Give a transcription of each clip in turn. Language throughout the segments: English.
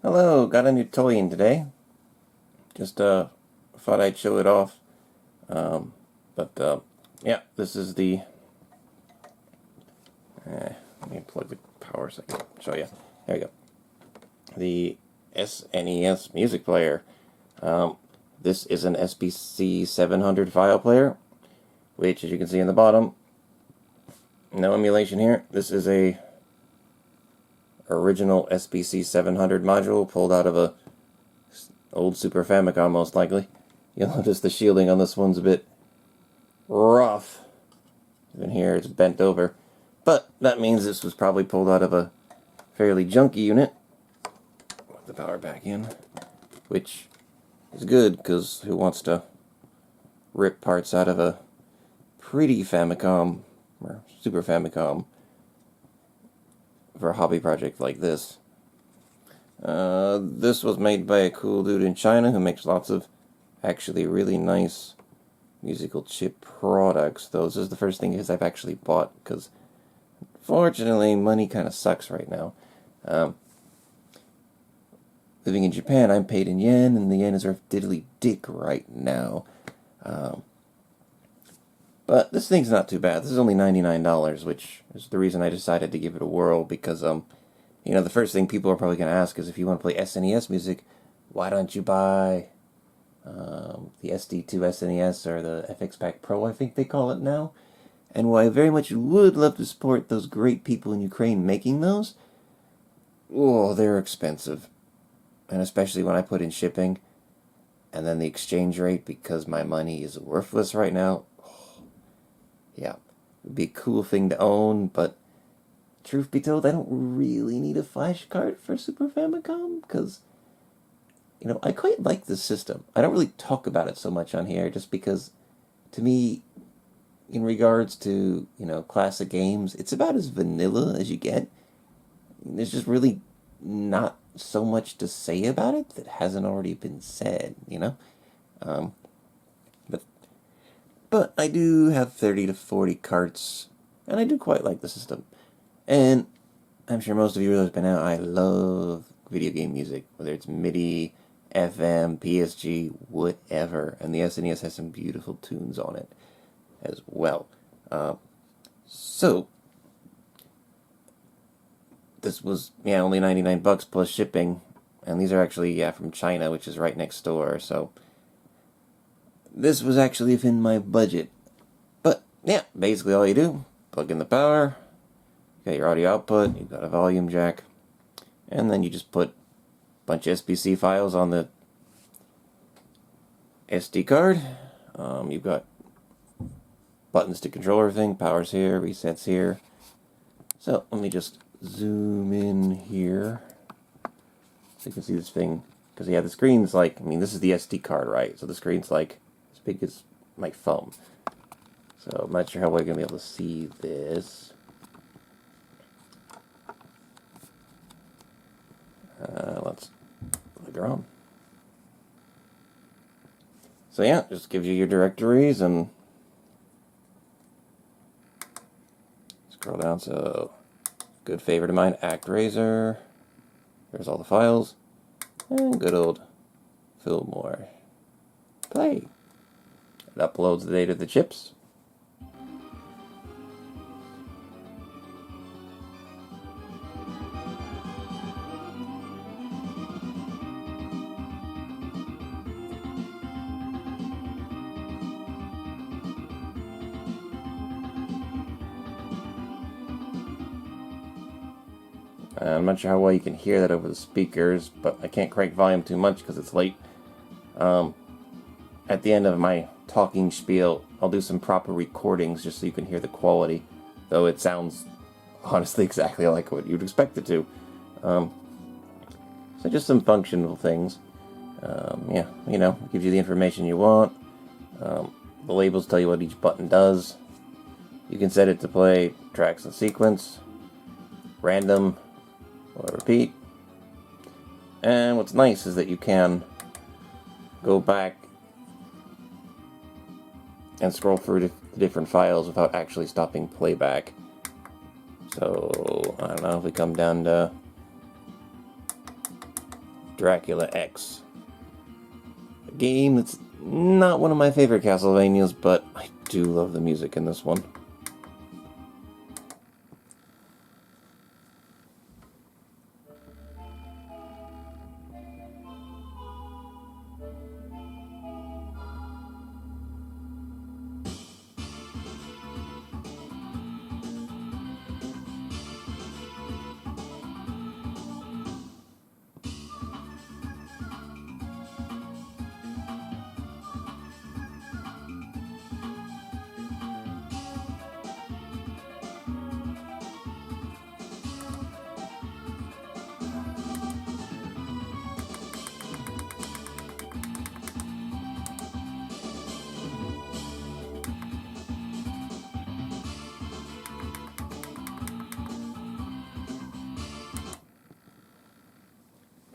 Hello, got a new toy in today. Just thought I'd show it off. Yeah, this is the. Let me plug the power so I can show you. There you go. The SNES music player. This is an SPC700 file player, which, as you can see in the bottom, no emulation here. This is a original SPC700 module pulled out of a old Super Famicom, most likely. You'll notice the shielding on this one's a bit rough. Even here it's bent over. But that means this was probably pulled out of a fairly junky unit. Put the power back in. Which is good, because who wants to rip parts out of a pretty Famicom, or Super Famicom, for a hobby project like this. This was made by a cool dude in China who makes lots of actually really nice musical chip products. Though this is the first thing I've actually bought, because fortunately money kind of sucks right now. Living in Japan, I'm paid in yen, and the yen is our diddly dick right now. But this thing's not too bad. This is only $99, which is the reason I decided to give it a whirl, because, you know, the first thing people are probably going to ask is, if you want to play SNES music, why don't you buy the SD2 SNES, or the FX Pack Pro, I think they call it now? And while I very much would love to support those great people in Ukraine making those, oh, they're expensive. And especially when I put in shipping, and then the exchange rate, because my money is worthless right now. Yeah, it would be a cool thing to own, but truth be told, I don't really need a flash card for Super Famicom, because, you know, I quite like this system. I don't really talk about it so much on here, just because, to me, in regards to, you know, classic games, it's about as vanilla as you get. There's just really not so much to say about it that hasn't already been said, you know? But I do have 30 to 40 carts, and I do quite like the system. And I'm sure most of you realize by now, I love video game music, whether it's MIDI, FM, PSG, whatever. And the SNES has some beautiful tunes on it as well. So, this was, only 99 bucks plus shipping. And these are actually, from China, which is right next door, so this was actually within my budget. But, yeah, basically all you do, plug in the power, you got your audio output, you've got a volume jack, and then you just put a bunch of SPC files on the SD card. You've got buttons to control everything, power's here, resets here. So, let me just zoom in here, so you can see this thing, because the screen's like, this is the SD card, right? So the screen's like as big as my phone. So I'm not sure how we're going to be able to see this. Let's plug her on. So yeah, just gives you your directories, and scroll down. So good favorite of mine, ActRaiser. There's all the files. And good old Fillmore. Play. It uploads the data to the chips. I'm not sure how well you can hear that over the speakers, but I can't crank volume too much because it's late. At the end of my talking spiel, I'll do some proper recordings just so you can hear the quality, though it sounds honestly exactly like what you'd expect it to. So just some functional things. Yeah, you know, it gives you the information you want. The labels tell you what each button does. You can set it to play tracks in sequence, random, or repeat. And what's nice is that you can go back and scroll through the different files without actually stopping playback. So, I don't know, if we come down to Dracula X. A game that's not one of my favorite Castlevanias, but I do love the music in this one.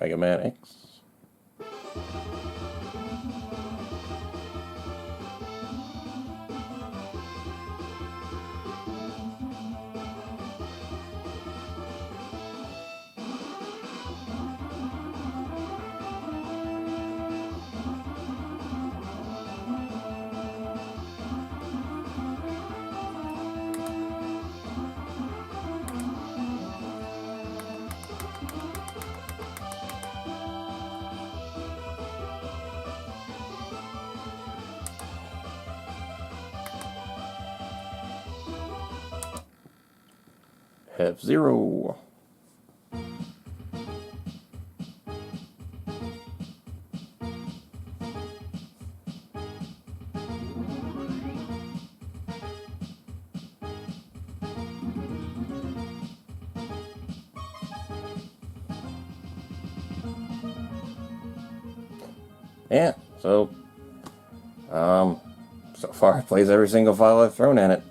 Mega Man X. F-Zero. Yeah, so far it plays every single file I've thrown at it.